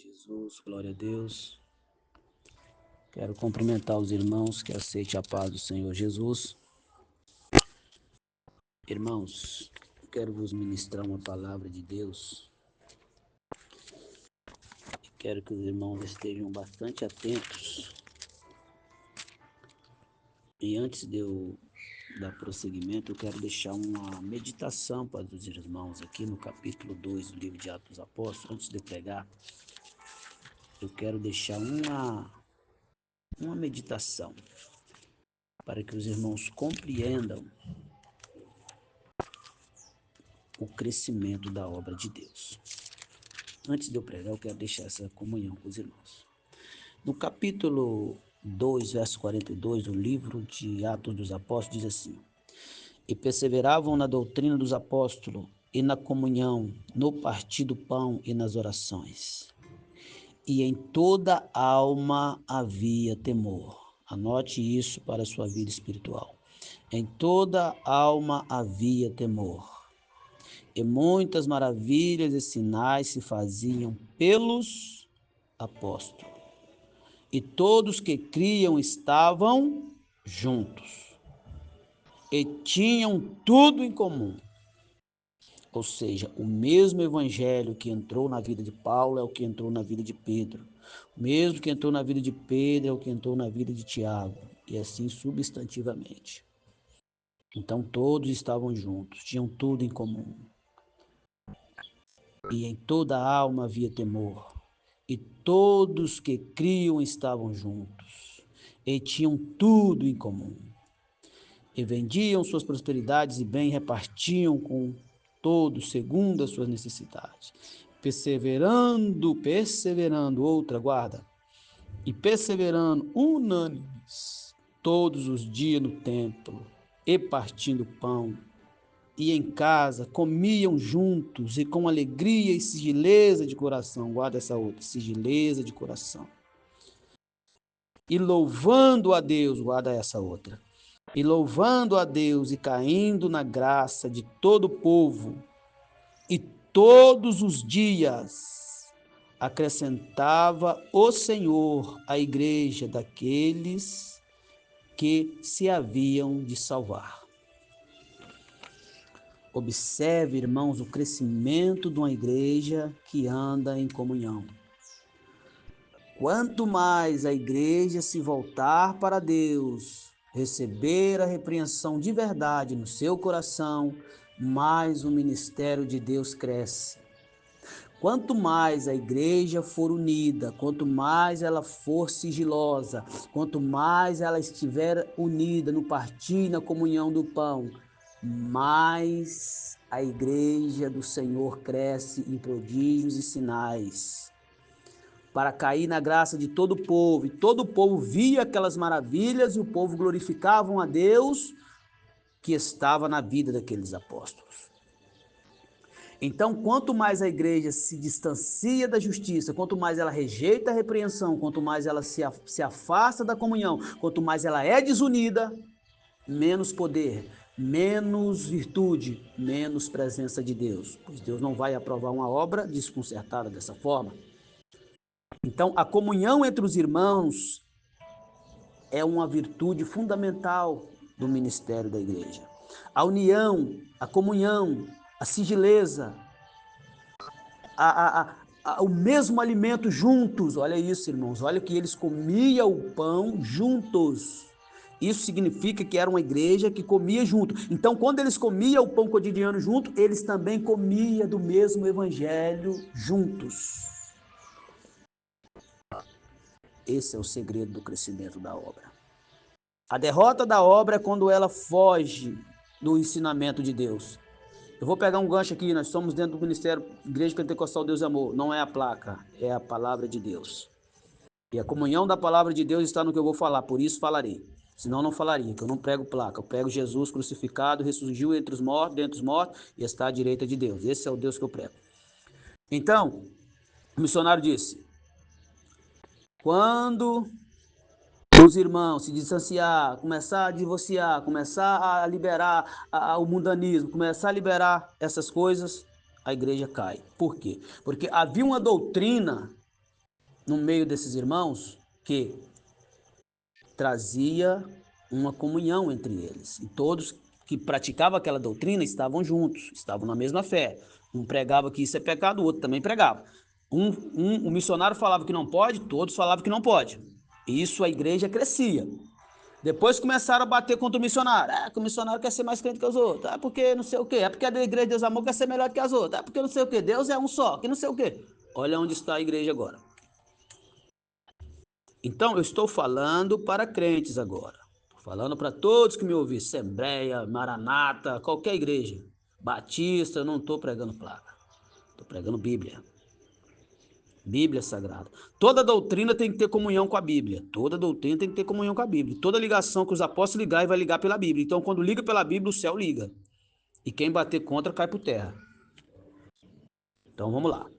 Jesus, glória a Deus. Quero cumprimentar os irmãos que aceitem a paz do Senhor Jesus. Irmãos, quero vos ministrar uma palavra de Deus. Quero que os irmãos estejam bastante atentos. E antes de eu dar prosseguimento, eu quero deixar uma meditação para os irmãos aqui no capítulo 2 do livro de Atos dos Apóstolos. Antes de eu pregar, eu quero deixar uma meditação para que os irmãos compreendam o crescimento da obra de Deus. Antes de eu pregar, eu quero deixar essa comunhão com os irmãos. No capítulo 2, verso 42 do livro de Atos dos Apóstolos, diz assim: E perseveravam na doutrina dos apóstolos, e na comunhão, no partir do pão e nas orações. E em toda alma havia temor. Anote isso para a sua vida espiritual. Em toda alma havia temor. E muitas maravilhas e sinais se faziam pelos apóstolos. E todos que criam estavam juntos. E tinham tudo em comum. Ou seja, o mesmo evangelho que entrou na vida de Paulo é o que entrou na vida de Pedro. O mesmo que entrou na vida de Pedro é o que entrou na vida de Tiago. E assim substantivamente. Então todos estavam juntos, tinham tudo em comum. E em toda a alma havia temor, e todos que criam estavam juntos, e tinham tudo em comum. E vendiam suas prosperidades e bem repartiam com todos, segundo as suas necessidades. Perseverando, outra guarda, e perseverando unânimes, todos os dias no templo, e partindo pão, e em casa comiam juntos e com alegria e sigileza de coração. Guarda essa outra, sigileza de coração. E louvando a Deus, guarda essa outra. E louvando a Deus e caindo na graça de todo o povo. E todos os dias acrescentava o Senhor à igreja daqueles que se haviam de salvar. Observe, irmãos, o crescimento de uma igreja que anda em comunhão. Quanto mais a igreja se voltar para Deus, receber a repreensão de verdade no seu coração, mais o ministério de Deus cresce. Quanto mais a igreja for unida, quanto mais ela for sigilosa, quanto mais ela estiver unida no partir e na comunhão do pão, mais a igreja do Senhor cresce em prodígios e sinais, para cair na graça de todo o povo. E todo o povo via aquelas maravilhas e o povo glorificavam a Deus que estava na vida daqueles apóstolos. Então, quanto mais a igreja se distancia da justiça, quanto mais ela rejeita a repreensão, quanto mais ela se afasta da comunhão, quanto mais ela é desunida, menos poder, menos virtude, menos presença de Deus, pois Deus não vai aprovar uma obra desconcertada dessa forma. Então, a comunhão entre os irmãos é uma virtude fundamental do ministério da igreja. A união, a comunhão, a sigileza, o mesmo alimento juntos. Olha isso, irmãos, olha que eles comiam o pão juntos. Isso significa que era uma igreja que comia junto. Então, quando eles comiam o pão cotidiano junto, eles também comiam do mesmo evangelho juntos. Esse é o segredo do crescimento da obra. A derrota da obra é quando ela foge do ensinamento de Deus. Eu vou pegar um gancho aqui, nós estamos dentro do Ministério Igreja Pentecostal Deus e Amor. Não é a placa, é a palavra de Deus. E a comunhão da palavra de Deus está no que eu vou falar, por isso falarei. Senão não falaria, que eu não prego placa, eu prego Jesus crucificado, ressurgiu entre os mortos, dentre os mortos, e está à direita de Deus. Esse é o Deus que eu prego. Então, o missionário disse, quando os irmãos se distanciar, começar a divorciar, começar a liberar o mundanismo, começar a liberar essas coisas, a igreja cai. Por quê? Porque havia uma doutrina no meio desses irmãos que trazia uma comunhão entre eles. E todos que praticavam aquela doutrina estavam juntos, estavam na mesma fé. Um pregava que isso é pecado, o outro também pregava. O missionário falava que não pode, todos falavam que não pode. Isso a igreja crescia. Depois começaram a bater contra o missionário. Que o missionário quer ser mais crente que os outros. Porque não sei o quê. É porque a igreja de Deus Amor quer ser melhor que as outras. Porque não sei o quê. Deus é um só, que não sei o quê. Olha onde está a igreja agora. Então, eu estou falando para crentes agora. Estou falando para todos que me ouvem. Assembleia, Maranata, qualquer igreja. Batista, eu não estou pregando placa. Estou pregando Bíblia. Bíblia Sagrada. Toda doutrina tem que ter comunhão com a Bíblia. Toda doutrina tem que ter comunhão com a Bíblia. Toda ligação que os apóstolos ligarem vai ligar pela Bíblia. Então, quando liga pela Bíblia, o céu liga. E quem bater contra cai por terra. Então, vamos lá.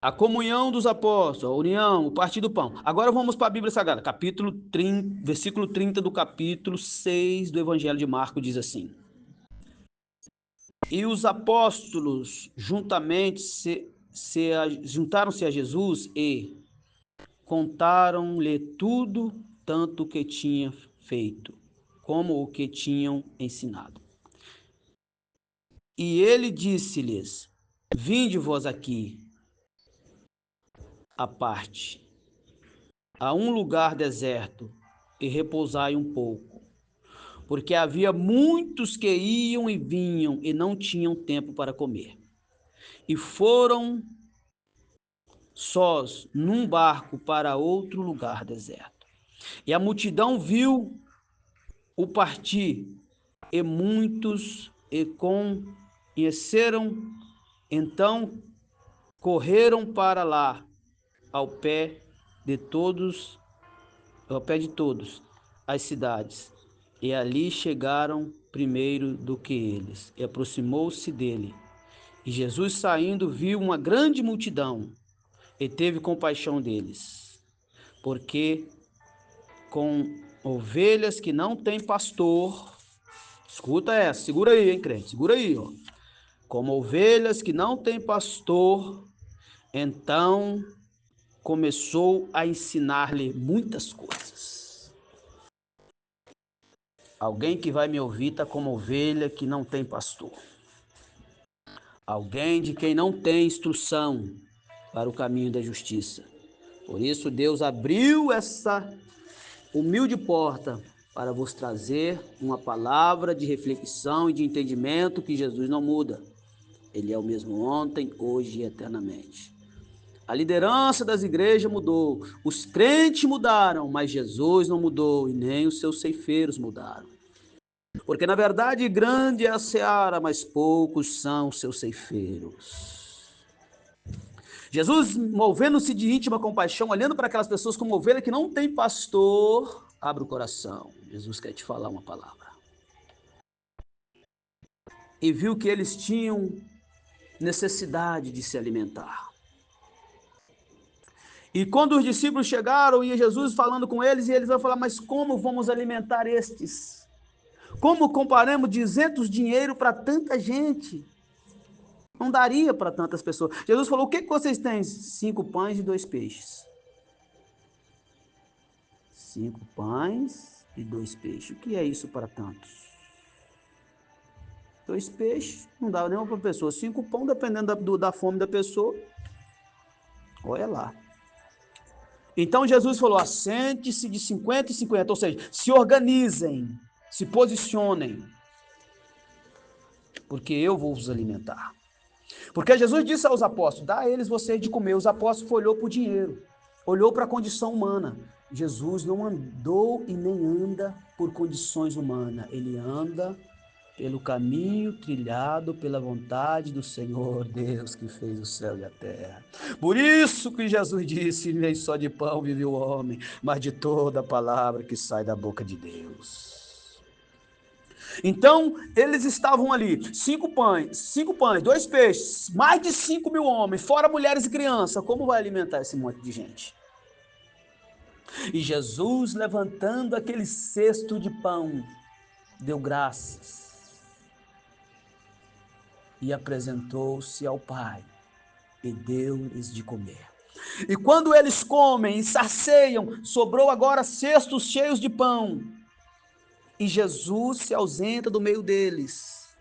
A comunhão dos apóstolos, a união, o partir do pão. Agora vamos para a Bíblia Sagrada. Capítulo 30, versículo 30 do capítulo 6 do Evangelho de Marcos diz assim: E os apóstolos juntamente juntaram-se a Jesus e contaram-lhe tudo, tanto o que tinha feito, como o que tinham ensinado. E ele disse-lhes: Vinde vós aqui, à parte, a um lugar deserto, e repousai um pouco. Porque havia muitos que iam e vinham, e não tinham tempo para comer. E foram sós num barco para outro lugar deserto. E a multidão viu o partir, e muitos e conheceram, então correram para lá, ao pé de todos, as cidades, e ali chegaram primeiro do que eles, e aproximou-se dele. E Jesus, saindo, viu uma grande multidão, e teve compaixão deles, porque com ovelhas que não têm pastor. Escuta essa, segura aí, hein, crente, segura aí, ó. Como ovelhas que não têm pastor, então começou a ensinar-lhe muitas coisas. Alguém que vai me ouvir está como ovelha que não tem pastor. Alguém de quem não tem instrução para o caminho da justiça. Por isso Deus abriu essa humilde porta para vos trazer uma palavra de reflexão e de entendimento que Jesus não muda. Ele é o mesmo ontem, hoje e eternamente. A liderança das igrejas mudou, os crentes mudaram, mas Jesus não mudou e nem os seus ceifeiros mudaram. Porque na verdade grande é a seara, mas poucos são seus ceifeiros. Jesus, movendo-se de íntima compaixão, olhando para aquelas pessoas como ovelha que não tem pastor, abre o coração. Jesus quer te falar uma palavra. E viu que eles tinham necessidade de se alimentar. E quando os discípulos chegaram e Jesus falando com eles, e eles vão falar, mas como vamos alimentar estes? Como comparamos 200 dinheiro para tanta gente? Não daria para tantas pessoas. Jesus falou, o que vocês têm? 5 pães e 2 peixes. 5 pães e 2 peixes. O que é isso para tantos? 2 peixes, não dá nenhuma para a pessoa. 5 pão, dependendo da fome da pessoa. Olha lá. Então Jesus falou, assente-se de 50 e 50, ou seja, se organizem, se posicionem, porque eu vou vos alimentar. Porque Jesus disse aos apóstolos, dá a eles vocês de comer. Os apóstolos olhou para o dinheiro, olhou para a condição humana. Jesus não andou e nem anda por condições humanas, ele anda pelo caminho trilhado pela vontade do Senhor Deus que fez o céu e a terra. Por isso que Jesus disse, nem só de pão vive o homem, mas de toda a palavra que sai da boca de Deus. Então, eles estavam ali, 5 pães, 2 peixes, mais de 5.000 homens, fora mulheres e crianças. Como vai alimentar esse monte de gente? E Jesus, levantando aquele cesto de pão, deu graças e apresentou-se ao Pai e deu-lhes de comer. E quando eles comem e saciam, sobrou agora cestos cheios de pão. E Jesus se ausenta do meio deles.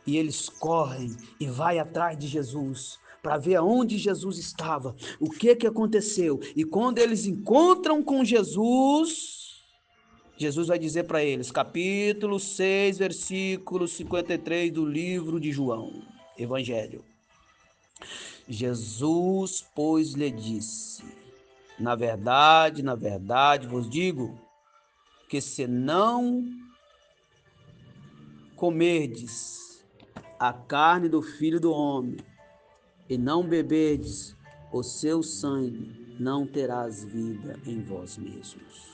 E eles correm e vai atrás de Jesus para ver aonde Jesus estava, o que aconteceu. E quando eles encontram com Jesus, Jesus vai dizer para eles, capítulo 6, versículo 53 do livro de João, Evangelho. Jesus, pois, lhe disse, na verdade, vos digo, que se não comerdes a carne do Filho do Homem e não beberdes o seu sangue, não terás vida em vós mesmos.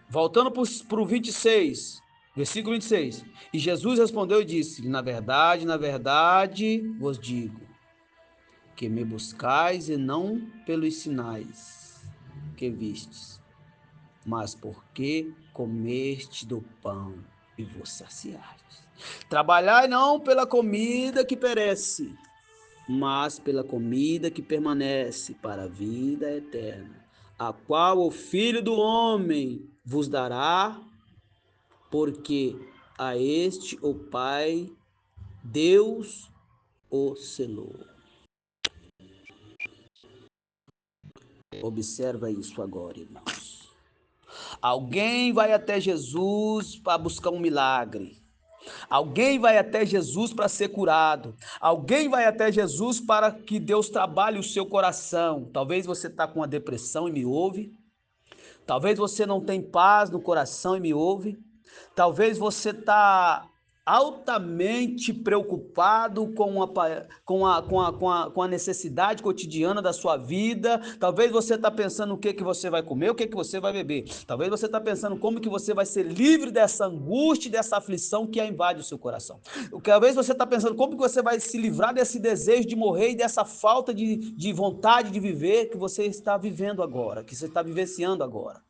Voltando para o 26, versículo 26. E Jesus respondeu e disse, na verdade, vos digo, que me buscais e não pelos sinais que vistes, mas porque comeste do pão e vos saciastes. Trabalhai não pela comida que perece, mas pela comida que permanece para a vida eterna, a qual o Filho do Homem vos dará, porque a este o Pai, Deus, o selou. Observa isso agora, irmãos. Alguém vai até Jesus para buscar um milagre. Alguém vai até Jesus para ser curado. Alguém vai até Jesus para que Deus trabalhe o seu coração. Talvez você está com uma depressão e me ouve. Talvez você não tem paz no coração e me ouve. Talvez você está altamente preocupado com a necessidade cotidiana da sua vida. Talvez você está pensando o que você vai comer, o que você vai beber. Talvez você está pensando como que você vai ser livre dessa angústia, dessa aflição que invade o seu coração. Talvez você está pensando como que você vai se livrar desse desejo de morrer e dessa falta de vontade de viver que você está vivendo agora, que você está vivenciando agora.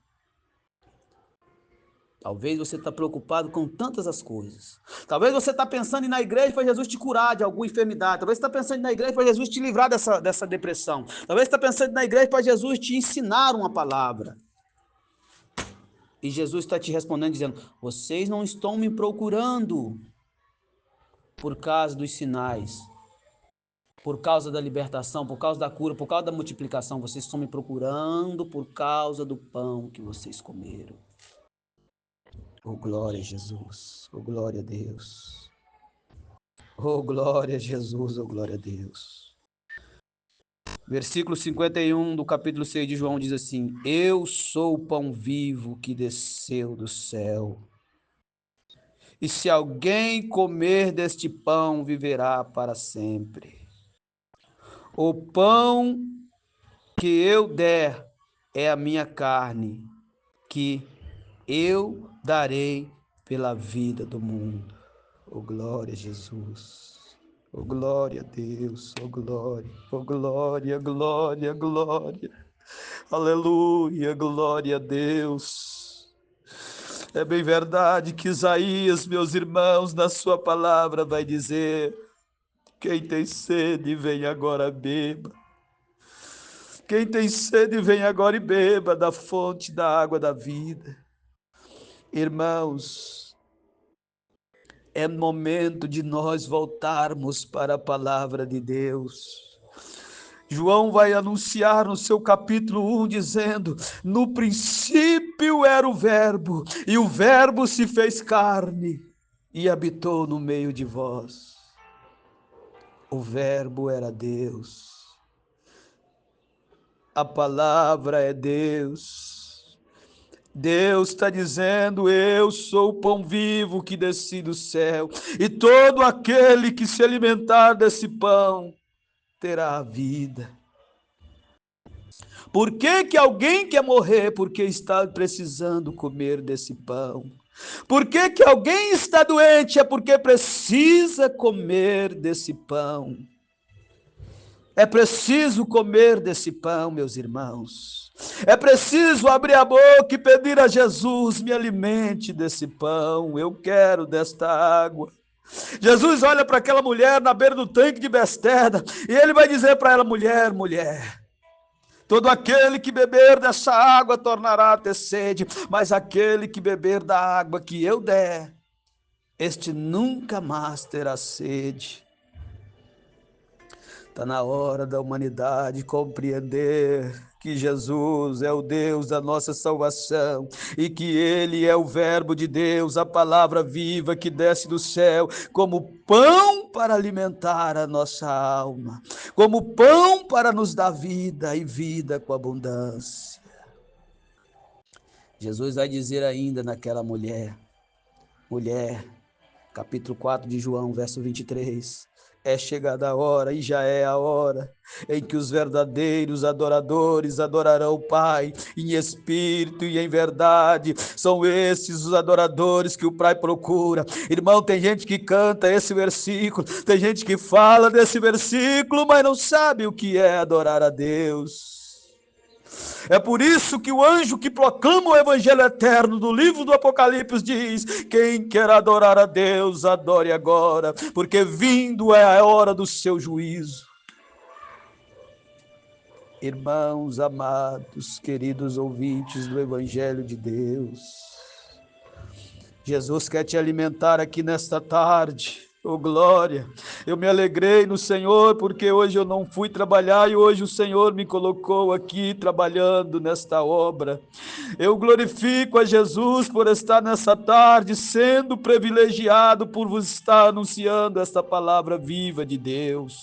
Talvez você está preocupado com tantas as coisas. Talvez você está pensando em ir na igreja para Jesus te curar de alguma enfermidade. Talvez você está pensando em ir na igreja para Jesus te livrar dessa depressão. Talvez você está pensando em ir na igreja para Jesus te ensinar uma palavra. E Jesus está te respondendo dizendo, vocês não estão me procurando por causa dos sinais, por causa da libertação, por causa da cura, por causa da multiplicação. Vocês estão me procurando por causa do pão que vocês comeram. Oh, glória a Jesus. Oh, glória a Deus. Oh, glória a Jesus. Oh, glória a Deus. Versículo 51 do capítulo 6 de João diz assim, eu sou o pão vivo que desceu do céu. E se alguém comer deste pão, viverá para sempre. O pão que eu der é a minha carne, que eu darei pela vida do mundo. Oh, glória a Jesus. Oh, glória a Deus. Oh, glória. Oh, glória, glória, glória. Aleluia, glória a Deus. É bem verdade que Isaías, meus irmãos, na sua palavra vai dizer, quem tem sede, vem agora beba. Quem tem sede, vem agora e beba da fonte da água da vida. Irmãos, é momento de nós voltarmos para a palavra de Deus. João vai anunciar no seu capítulo 1, dizendo, no princípio era o verbo, e o verbo se fez carne e habitou no meio de vós. O verbo era Deus. A palavra é Deus. Deus está dizendo, eu sou o pão vivo que desci do céu, e todo aquele que se alimentar desse pão terá a vida. Por que alguém quer morrer? Porque está precisando comer desse pão. Por que alguém está doente? É porque precisa comer desse pão. É preciso comer desse pão, meus irmãos. É preciso abrir a boca e pedir a Jesus, me alimente desse pão. Eu quero desta água. Jesus olha para aquela mulher na beira do tanque de Betesda e ele vai dizer para ela: mulher, mulher, todo aquele que beber dessa água tornará a ter sede, mas aquele que beber da água que eu der, este nunca mais terá sede. Está na hora da humanidade compreender que Jesus é o Deus da nossa salvação e que Ele é o Verbo de Deus, a palavra viva que desce do céu como pão para alimentar a nossa alma, como pão para nos dar vida e vida com abundância. Jesus vai dizer ainda naquela mulher, capítulo 4 de João, verso 23, é chegada a hora, e já é a hora, em que os verdadeiros adoradores adorarão o Pai em espírito e em verdade. São esses os adoradores que o Pai procura. Irmão, tem gente que canta esse versículo, tem gente que fala desse versículo, mas não sabe o que é adorar a Deus. É por isso que o anjo que proclama o evangelho eterno do livro do Apocalipse diz: quem quer adorar a Deus, adore agora, porque vindo é a hora do seu juízo. Irmãos amados, queridos ouvintes do evangelho de Deus, Jesus quer te alimentar aqui nesta tarde. Oh glória, eu me alegrei no Senhor porque hoje eu não fui trabalhar e hoje o Senhor me colocou aqui trabalhando nesta obra. Eu glorifico a Jesus por estar nessa tarde sendo privilegiado por vos estar anunciando esta palavra viva de Deus.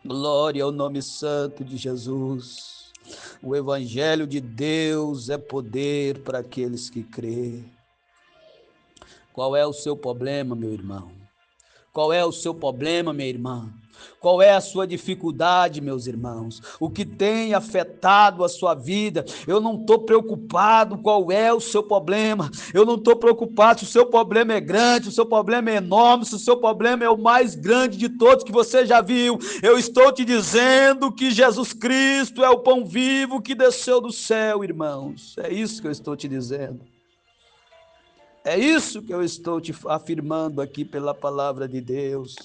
Glória ao nome santo de Jesus. O evangelho de Deus é poder para aqueles que crêem. Qual é o seu problema, meu irmão? Qual é o seu problema, minha irmã? Qual é a sua dificuldade, meus irmãos? O que tem afetado a sua vida? Eu não estou preocupado qual é o seu problema. Eu não estou preocupado se o seu problema é grande, se o seu problema é enorme, se o seu problema é o mais grande de todos que você já viu. Eu estou te dizendo que Jesus Cristo é o pão vivo que desceu do céu, irmãos. É isso que eu estou te dizendo. É isso que eu estou te afirmando aqui pela palavra de Deus.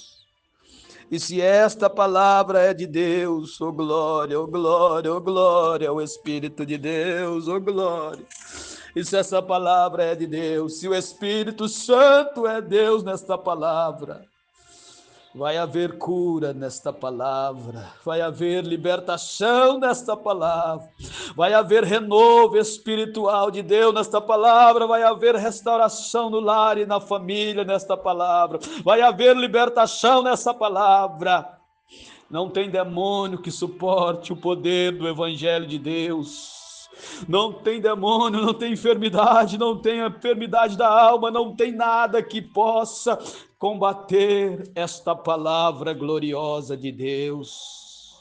E se esta palavra é de Deus, oh glória, oh glória, oh glória, o Espírito de Deus, oh glória. E se essa palavra é de Deus, se o Espírito Santo é Deus nesta palavra, vai haver cura nesta palavra, vai haver libertação nesta palavra, vai haver renovo espiritual de Deus nesta palavra, vai haver restauração no lar e na família nesta palavra, vai haver libertação nessa palavra. Não tem demônio que suporte o poder do Evangelho de Deus. Não tem demônio, não tem enfermidade, não tem enfermidade da alma, não tem nada que possa combater esta palavra gloriosa de Deus.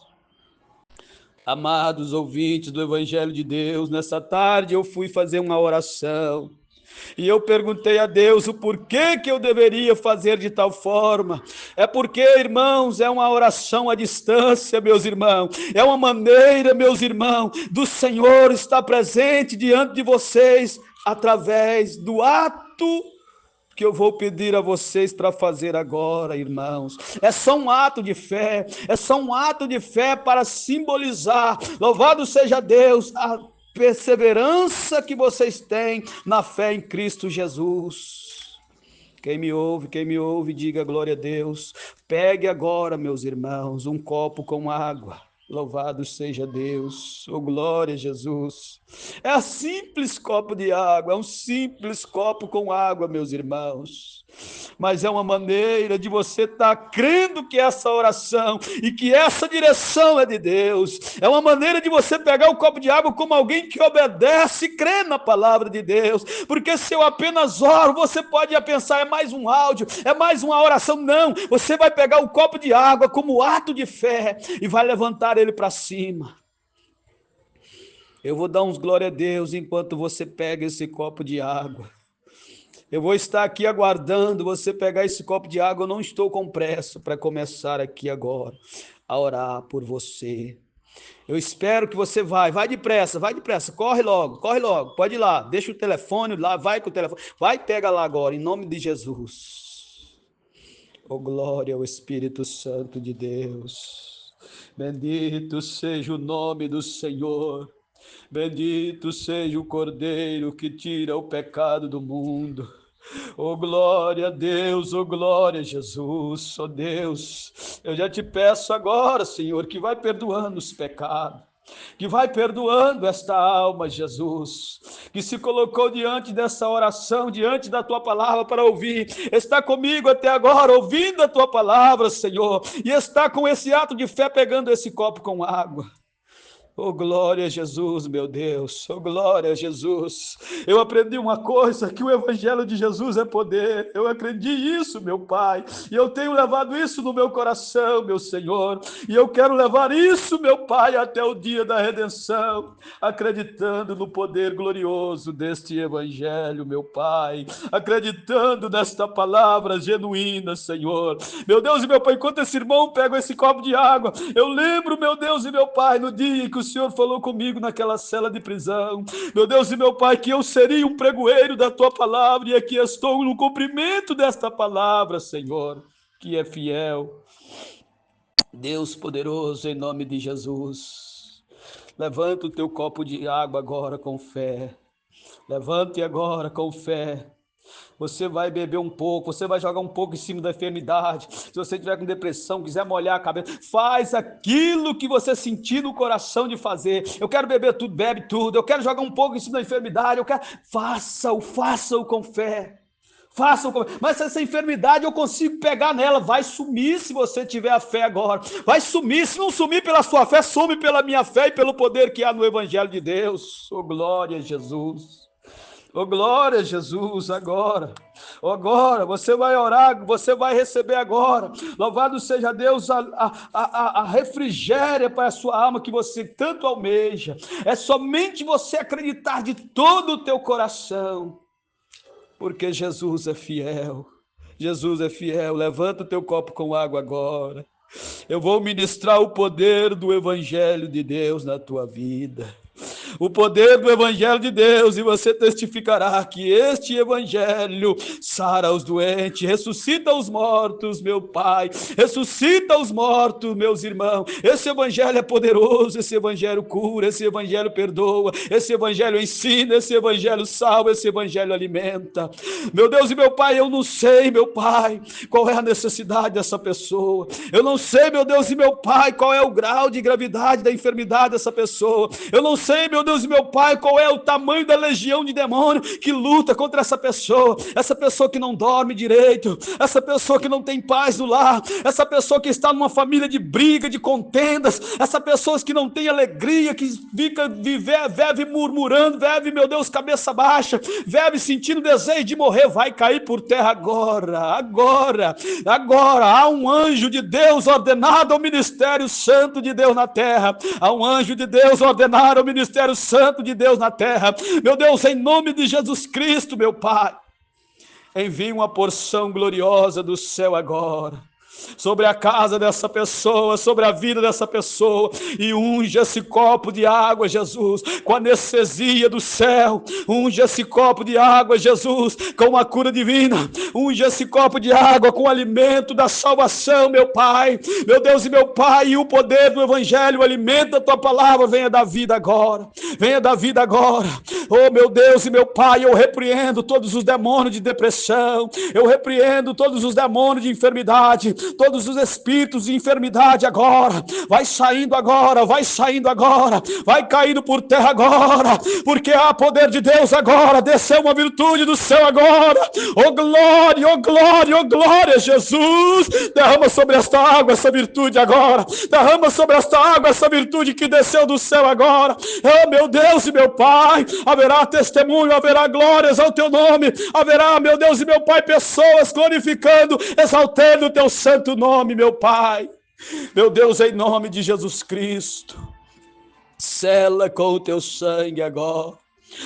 Amados ouvintes do Evangelho de Deus, nessa tarde eu fui fazer uma oração. E eu perguntei a Deus o porquê que eu deveria fazer de tal forma. É porque, irmãos, é uma oração à distância, meus irmãos. É uma maneira, meus irmãos, do Senhor estar presente diante de vocês através do ato que eu vou pedir a vocês para fazer agora, irmãos. É só um ato de fé, é só um ato de fé para simbolizar, louvado seja Deus, a perseverança que vocês têm na fé em Cristo Jesus. Quem me ouve, diga glória a Deus. Pegue agora, meus irmãos, um copo com água. Louvado seja Deus, oh glória a Jesus. É um simples copo de água, é um simples copo com água, meus irmãos. Mas é uma maneira de você estar crendo que essa oração e que essa direção é de Deus. É uma maneira de você pegar o copo de água como alguém que obedece e crê na palavra de Deus. Porque se eu apenas oro, você pode pensar, é mais um áudio, é mais uma oração. Não, você vai pegar o copo de água como ato de fé e vai levantar ele para cima. Eu vou dar uns glória a Deus enquanto você pega esse copo de água. Eu vou estar aqui aguardando você pegar esse copo de água. Eu não estou com pressa para começar aqui agora a orar por você. Eu espero que você vai depressa, corre logo, pode ir lá, deixa o telefone lá, vai com o telefone, vai, pega lá agora, em nome de Jesus. Oh, glória ao Espírito Santo de Deus. Bendito seja o nome do Senhor. Bendito seja o Cordeiro que tira o pecado do mundo. Oh, glória a Deus, oh, glória a Jesus, oh Deus, eu já te peço agora, Senhor, que vai perdoando os pecados, que vai perdoando esta alma, Jesus, que se colocou diante dessa oração, diante da tua palavra para ouvir, está comigo até agora, ouvindo a tua palavra, Senhor, e está com esse ato de fé pegando esse copo com água. Oh, glória a Jesus, meu Deus, oh, glória a Jesus. Eu aprendi uma coisa, que o Evangelho de Jesus é poder. Eu aprendi isso, meu Pai, e eu tenho levado isso no meu coração, meu Senhor, e eu quero levar isso, meu Pai, até o dia da redenção, acreditando no poder glorioso deste Evangelho, meu Pai, acreditando nesta palavra genuína, Senhor. Meu Deus e meu Pai, enquanto esse irmão pega esse copo de água, eu lembro, meu Deus e meu Pai, no dia que o Senhor falou comigo naquela cela de prisão, meu Deus e meu Pai, que eu seria um pregoeiro da tua palavra, e aqui estou no cumprimento desta palavra, Senhor, que é fiel. Deus poderoso, em nome de Jesus, levanta o teu copo de água agora com fé, levante agora com fé. Você vai beber um pouco, você vai jogar um pouco em cima da enfermidade. Se você tiver com depressão, quiser molhar a cabeça, faz aquilo que você sentir no coração de fazer. Eu quero beber tudo, bebe tudo. Eu quero jogar um pouco em cima da enfermidade. Faça-o com fé. Faça-o com fé. Mas essa enfermidade eu consigo pegar nela. Vai sumir se você tiver a fé agora. Vai sumir. Se não sumir pela sua fé, some pela minha fé e pelo poder que há no Evangelho de Deus. Oh, glória a Jesus. Oh, glória a Jesus, agora, você vai orar, você vai receber agora, louvado seja Deus, a refrigéria para a sua alma que você tanto almeja, é somente você acreditar de todo o teu coração, porque Jesus é fiel, levanta o teu copo com água agora, eu vou ministrar o poder do Evangelho de Deus na tua vida, o poder do Evangelho de Deus, e você testificará que este Evangelho sara os doentes, ressuscita os mortos, meu Pai, ressuscita os mortos, meus irmãos. Esse Evangelho é poderoso, esse Evangelho cura, esse Evangelho perdoa, esse Evangelho ensina, esse Evangelho salva, esse Evangelho alimenta. Meu Deus e meu Pai, eu não sei, meu Pai, qual é a necessidade dessa pessoa, eu não sei, meu Deus e meu Pai, qual é o grau de gravidade da enfermidade dessa pessoa, eu não sei, meu Deus e meu Pai, qual é o tamanho da legião de demônio que luta contra essa pessoa que não dorme direito, essa pessoa que não tem paz no lar, essa pessoa que está numa família de briga, de contendas, essa pessoa que não tem alegria, que vive murmurando, vive, meu Deus, cabeça baixa, vive sentindo desejo de morrer, vai cair por terra agora, há um anjo de Deus ordenado ao ministério santo de Deus na terra, há um anjo de Deus ordenado ao ministério santo de Deus na terra, meu Deus, em nome de Jesus Cristo, meu Pai, envie uma porção gloriosa do céu agora, sobre a casa dessa pessoa, sobre a vida dessa pessoa, e unge esse copo de água, Jesus, com anestesia do céu, unge esse copo de água, Jesus, com a cura divina, unge esse copo de água com o alimento da salvação, meu Pai, meu Deus e meu Pai, e o poder do Evangelho, alimenta a tua palavra, venha da vida agora, oh meu Deus e meu Pai, eu repreendo todos os demônios de depressão, eu repreendo todos os demônios de enfermidade, todos os espíritos de enfermidade agora, vai saindo agora, vai caindo por terra agora, porque há poder de Deus agora, desceu uma virtude do céu agora, oh glória, Jesus, derrama sobre esta água essa virtude agora, derrama sobre esta água essa virtude que desceu do céu agora, oh meu Deus e meu Pai, haverá testemunho, haverá glórias ao teu nome, haverá, meu Deus e meu Pai, pessoas glorificando, exaltando o teu santo nome, meu Pai, meu Deus, em nome de Jesus Cristo, sela com o teu sangue agora,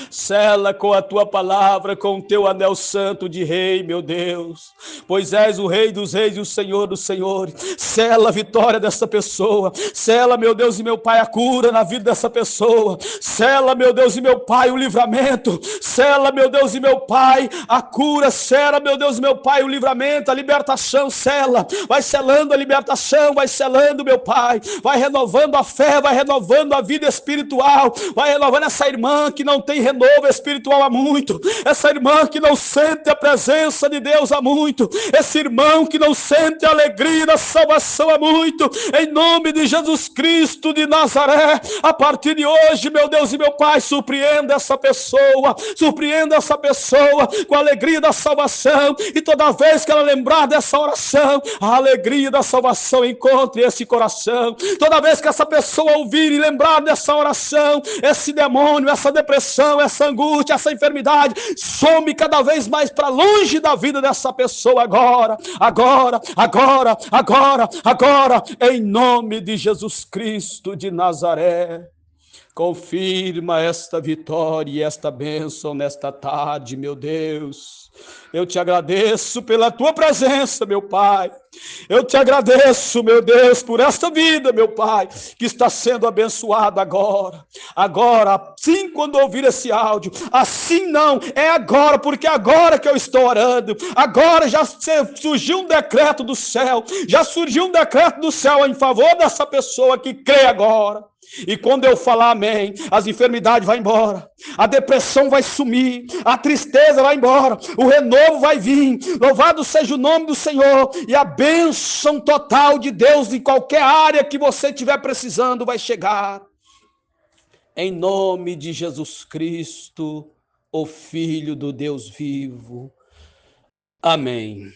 Sela com a tua palavra, com o teu anel santo de rei, meu Deus. Pois és o rei dos reis e o senhor dos senhores. Sela a vitória dessa pessoa. Sela, meu Deus e meu Pai, a cura na vida dessa pessoa. Sela, meu Deus e meu Pai, o livramento. Sela, meu Deus e meu Pai, a cura. Sela, meu Deus e meu Pai, o livramento, a libertação. Sela. Vai selando a libertação, vai selando, meu Pai. Vai renovando a fé, vai renovando a vida espiritual. Vai renovando essa irmã que não tem renovo espiritual há muito, essa irmã que não sente a presença de Deus há muito, esse irmão que não sente a alegria da salvação há muito, em nome de Jesus Cristo de Nazaré, a partir de hoje, meu Deus e meu Pai, surpreenda essa pessoa com a alegria da salvação, e toda vez que ela lembrar dessa oração, a alegria da salvação encontre esse coração. Toda vez que essa pessoa ouvir e lembrar dessa oração, esse demônio, essa depressão, essa angústia, essa enfermidade, some cada vez mais para longe da vida dessa pessoa agora, em nome de Jesus Cristo de Nazaré. Confirma esta vitória e esta bênção nesta tarde, meu Deus. Eu te agradeço pela tua presença, meu Pai. Eu te agradeço, meu Deus, por esta vida, meu Pai, que está sendo abençoada agora. Agora, assim quando ouvir esse áudio, assim não, é agora, porque é agora que eu estou orando. Agora já surgiu um decreto do céu, em favor dessa pessoa que crê agora. E quando eu falar amém, as enfermidades vão embora, a depressão vai sumir, a tristeza vai embora, o renovo vai vir. Louvado seja o nome do Senhor, e a bênção total de Deus em qualquer área que você estiver precisando vai chegar. Em nome de Jesus Cristo, o Filho do Deus vivo. Amém.